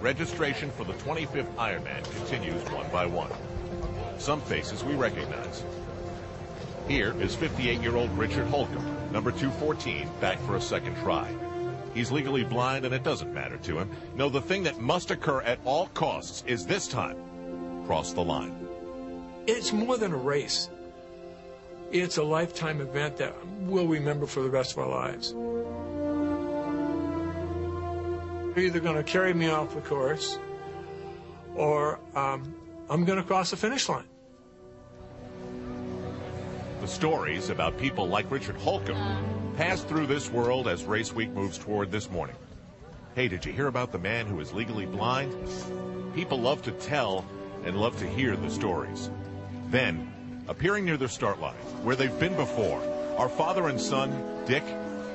registration for the 25th Ironman continues one by one. Some faces we recognize. Here is 58-year-old Richard Holcomb, number 214, back for a second try. He's legally blind and it doesn't matter to him. No, the thing that must occur at all costs is this time, cross the line. It's more than a race. It's a lifetime event that we'll remember for the rest of our lives. They're either going to carry me off the course or I'm going to cross the finish line. The stories about people like Richard Holcomb pass through this world as race week moves toward this morning. Hey, did you hear about the man who is legally blind? People love to tell and love to hear the stories. Then, appearing near their start line, where they've been before, are father and son, Dick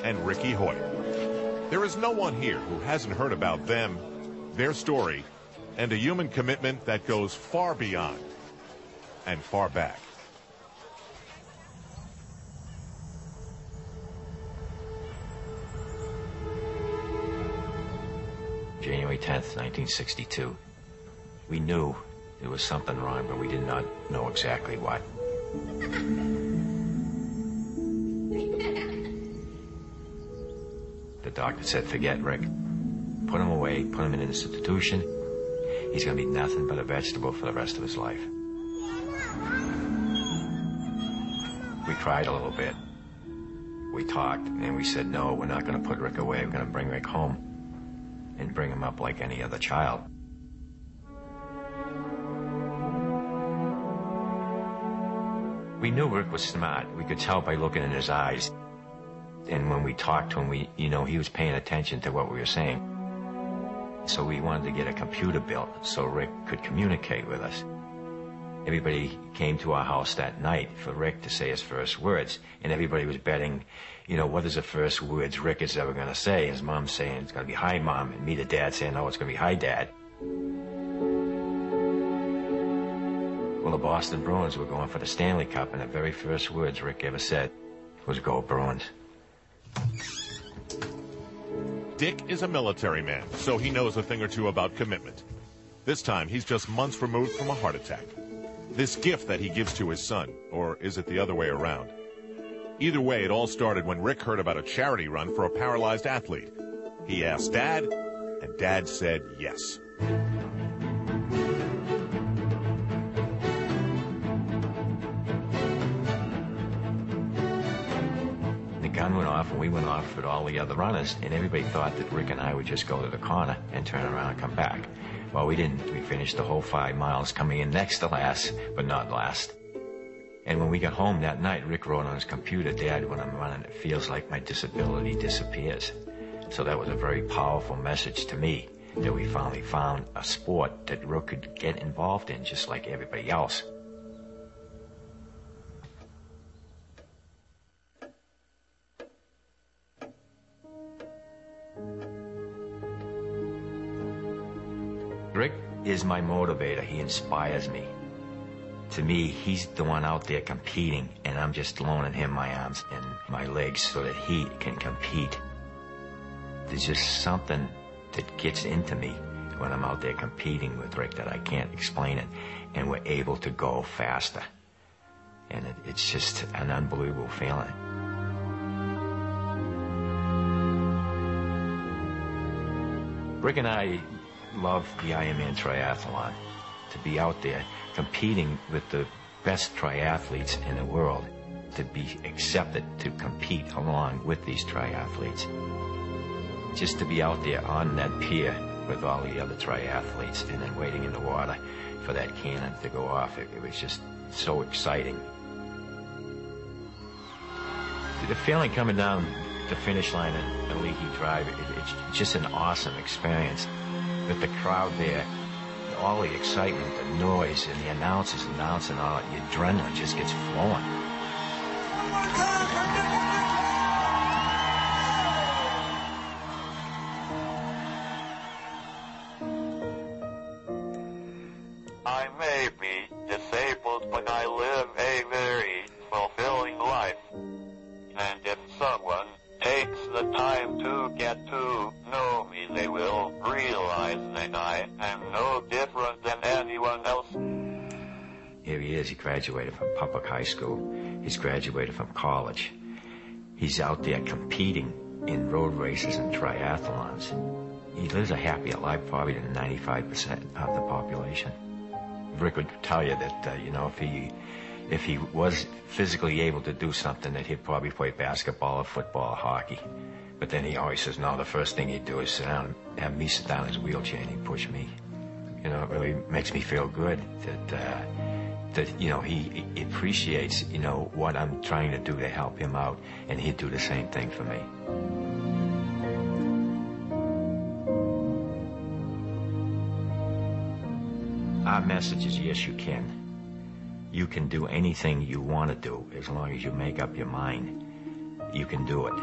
and Ricky Hoyt. There is no one here who hasn't heard about them, their story, and a human commitment that goes far beyond and far back. January 10th, 1962. We knew there was something wrong, but we did not know exactly what. The doctor said, forget Rick. Put him away, put him in an institution. He's going to be nothing but a vegetable for the rest of his life. We cried a little bit. We talked, and we said, no, we're not going to put Rick away. We're going to bring Rick home and bring him up like any other child. We knew Rick was smart. We could tell by looking in his eyes. And when we talked to him, he was paying attention to what we were saying. So we wanted to get a computer built so Rick could communicate with us. Everybody came to our house that night for Rick to say his first words. And everybody was betting, what is the first words Rick is ever going to say? His mom saying, it's going to be, hi, Mom. And me, the dad, saying, no, it's going to be, hi, Dad. Well, the Boston Bruins were going for the Stanley Cup, and the very first words Rick ever said was, go Bruins. Dick is a military man, so he knows a thing or two about commitment. This time, he's just months removed from a heart attack. This gift that he gives to his son, or is it the other way around? Either way, it all started when Rick heard about a charity run for a paralyzed athlete. He asked Dad, and Dad said yes. The gun went off, and we went off with all the other runners, and everybody thought that Rick and I would just go to the corner and turn around and come back. Well, we didn't. We finished the whole 5 miles, coming in next to last, but not last. And when we got home that night, Rick wrote on his computer, Dad, when I'm running, it feels like my disability disappears. So that was a very powerful message to me, that we finally found a sport that Rick could get involved in just like everybody else. Rick is my motivator. He inspires me. To me, he's the one out there competing, and I'm just loaning him my arms and my legs so that he can compete. There's just something that gets into me when I'm out there competing with Rick that I can't explain it, and we're able to go faster. And it's just an unbelievable feeling. Rick and I love the Ironman triathlon, to be out there competing with the best triathletes in the world, to be accepted to compete along with these triathletes. Just to be out there on that pier with all the other triathletes and then waiting in the water for that cannon to go off, it was just so exciting. The feeling coming down the finish line at Leahy Drive, it's just an awesome experience. With the crowd there, all the excitement, the noise, and the announcers announcing, all the adrenaline just gets flowing. I may be disabled, but I live a very fulfilling life. And if someone takes the time to get to know me, they will realize that I because he graduated from public high school. He's graduated from college. He's out there competing in road races and triathlons. He lives a happier life probably than 95% of the population. Rick would tell you that, you know, if he was physically able to do something, that he'd probably play basketball or football or hockey. But then he always says, no, the first thing he'd do is sit down, have me sit down in his wheelchair and he'd push me. You know, it really makes me feel good that you know, he appreciates, you know, what I'm trying to do to help him out, and he'd do the same thing for me. Our message is, yes, you can. You can do anything you want to do as long as you make up your mind. You can do it.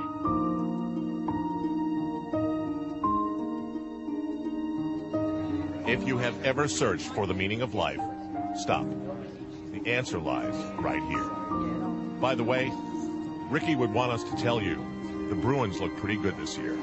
If you have ever searched for the meaning of life, stop. The answer lies right here. By the way, Ricky would want us to tell you, the Bruins look pretty good this year.